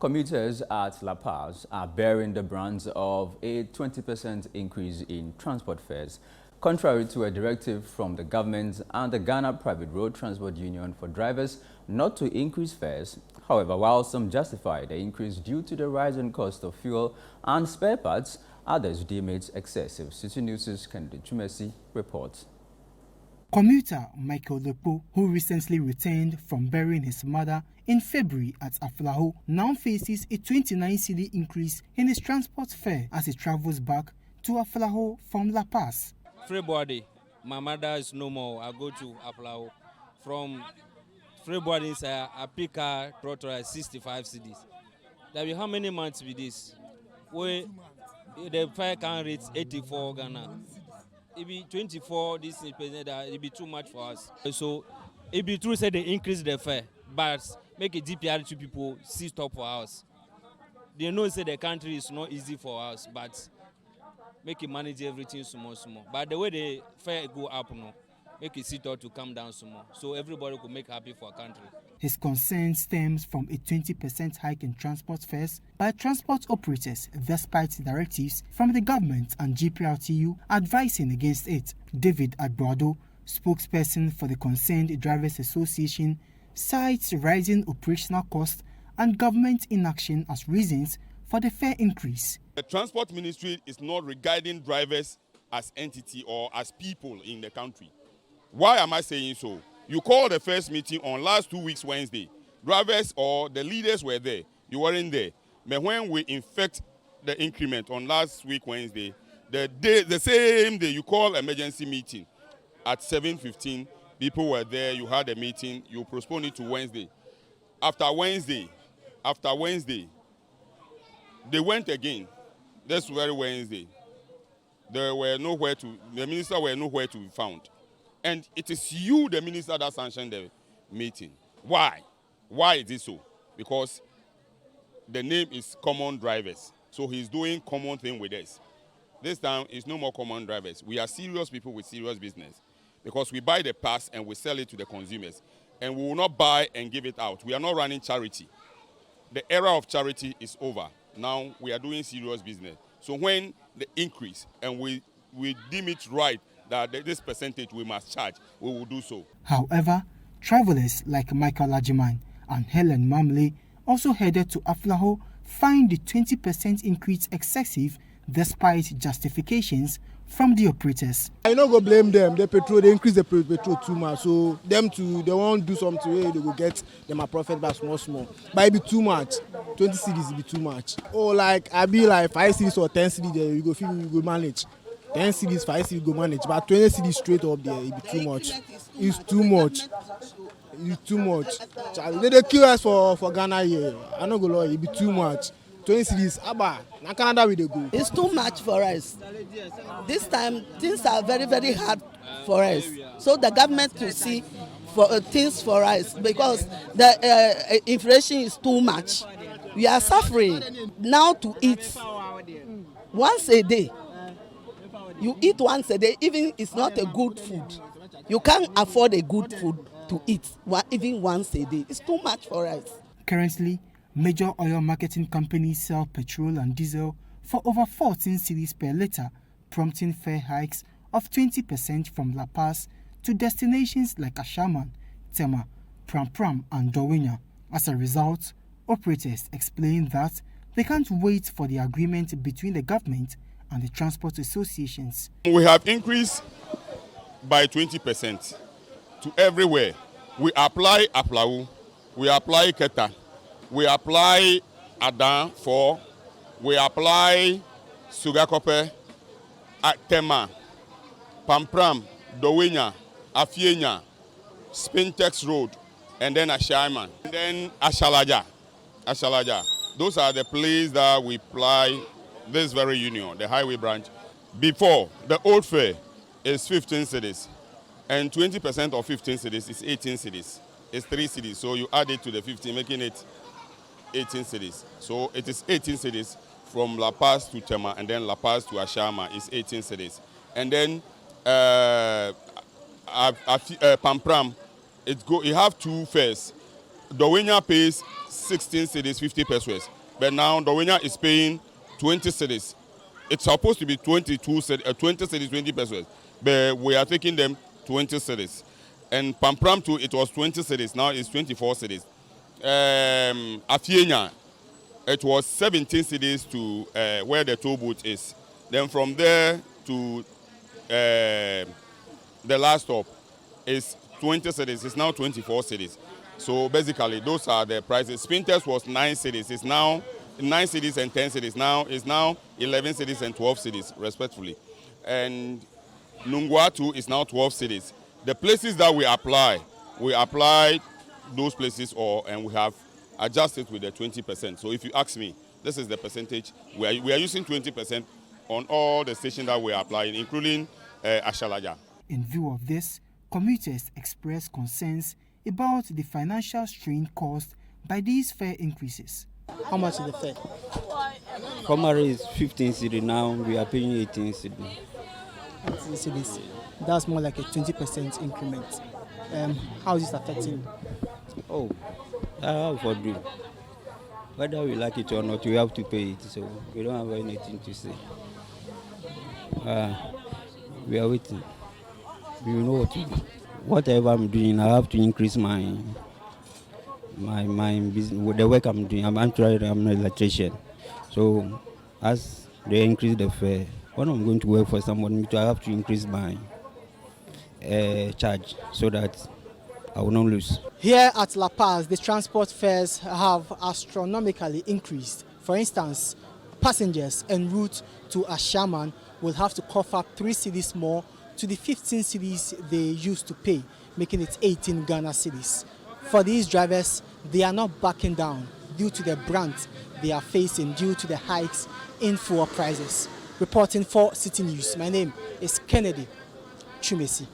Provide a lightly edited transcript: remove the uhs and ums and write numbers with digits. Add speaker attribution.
Speaker 1: Commuters at Lapaz are bearing the brunt of a 20% increase in transport fares, contrary to a directive from the government and the Ghana Private Road Transport Union for drivers not to increase fares. However, while some justify the increase due to the rising cost of fuel and spare parts, others deem it excessive. Citi News' Kennedy Chumesi reports.
Speaker 2: Commuter Michael Lepo, who recently returned from burying his mother in February at Aflaho, now faces a 29 cedi increase in his transport fare as he travels back to Aflaho from Lapaz.
Speaker 3: February, my mother is no more. I go to Aflaho. From February, I pick her total at 65 cedis. That will how many months with this? Where the fare can reach 84 Ghana. It be 24, this is it be too much for us. So it be true say they increase the fare, but make a DPR to people see stop for us. They know say the country is not easy for us, but make it manage everything small. But the way the fare go up no, make it sit out to come down small. So everybody could make happy for our country.
Speaker 2: His concern stems from a 20% hike in transport fares by transport operators, despite directives from the government and GPRTU advising against it. David Adbrado, spokesperson for the Concerned Drivers Association, cites rising operational costs and government inaction as reasons for the fare increase.
Speaker 4: The Transport Ministry is not regarding drivers as entity or as people in the country. Why am I saying so? You called the first meeting on last 2 weeks Wednesday. Drivers or the leaders were there. You weren't there. But when we infect the increment on last week Wednesday, the same day you call emergency meeting at 7:15, people were there. You had a meeting. You postponed it to Wednesday. After Wednesday, they went again. This very Wednesday. The minister were nowhere to be found. And it is you, the minister, that sanctioned the meeting. Why? Why is it so? Because the name is common drivers. So he's doing common thing with us. This time, it's no more common drivers. We are serious people with serious business. Because we buy the pass and we sell it to the consumers. And we will not buy and give it out. We are not running charity. The era of charity is over. Now we are doing serious business. So when the increase and we deem it right that this percentage we must charge, we will do so.
Speaker 2: However, travelers like Michael Lajiman and Helen Mamle, also headed to Aflaho, find the 20% increase excessive despite justifications from the operators.
Speaker 5: I don't go blame them. They increase the petrol too much. So them too, they won't do something where they will get them a profit by small. But it be too much. 20 cedis be too much. Or like I be like 5 cedis or 10 cedis there, you go feel you go manage. 10 cedis, 5 cedis go manage, but 20 cedis straight up there, it be too much. It's too much. It's too much. They kill us for Ghana here. I don't go lie, it be too much. 20 cedis, Abba, now Canada we dey go.
Speaker 6: It's too much for us. This time, things are very, very hard for us. So the government to see for things for us because the inflation is too much. We are suffering now to eat once a day. You eat once a day, even it's not a good food. You can't afford a good food to eat even once a day. It's too much for us.
Speaker 2: Currently, major oil marketing companies sell petrol and diesel for over 14 cedis per litre, prompting fare hikes of 20% from Lapaz to destinations like Ashaman, Tema, Pram and Dowenya. As a result, operators explain that they can't wait for the agreement between the government and the transport associations.
Speaker 4: We have increased by 20% to everywhere. We apply Aplau, we apply Keta, we apply Adan 4, we apply Sugakope, Tema, Pampram, Dowenya, Afienya, Spintex Road, and then Ashaiman, and then Ashalaja. Those are the places that we apply this very union, the highway branch. Before, the old fare is 15 cedis, and 20% of 15 cedis is 18 cedis. It's 3 cedis, so you add it to the 15, making it 18 cedis. So it is 18 cedis from Lapaz to Tema, and then Lapaz to Ashama is 18 cedis. And then Pampram, you have two fares. Dowenya pays 16 cedis 50 pesos. But now Dowenya is paying 20 cedis. It's supposed to be 20 cedis 20 pesos. But we are taking them 20 cedis. And Pampram too, it was 20 cedis. Now it's 24 cedis. Afienya, it was 17 cedis to where the toll booth is. Then from there to the last stop is 20 cedis. It's now 24 cedis. So basically, those are the prices. Spinters was 9 cedis. It's now 9 cedis and 10 cedis. Now it's now 11 cedis and 12 cedis, respectively. And Nungwatu is now 12 cedis. The places that we apply those places and we have adjusted with the 20%. So if you ask me, this is the percentage. We are using 20% on all the stations that we are applying, including Ashalaja.
Speaker 2: In view of this, commuters expressed concerns about the financial strain caused by these fare increases.
Speaker 5: How much is the fare?
Speaker 7: Primary is 15 cedi, now we are paying 18 cedi.
Speaker 5: 18 cedis. That's more like a 20% increment. How is this affecting?
Speaker 7: Oh, how for do? Whether we like it or not, we have to pay it, so we don't have anything to say. We are waiting. We know what to do. Whatever I'm doing, I have to increase my business. With the work I'm doing, I'm an electrician. So as they increase the fare, when I'm going to work for someone, I have to increase my charge so that I will not lose.
Speaker 2: Here at Lapaz, the transport fares have astronomically increased. For instance, passengers en route to Ashaman will have to cough up 3 cedis more to the 15 cedis they used to pay, making it 18 Ghana cedis. For these drivers, they are not backing down due to the brunt they are facing due to the hikes in fuel prices. Reporting for Citi News, my name is Kennedy Chumesi.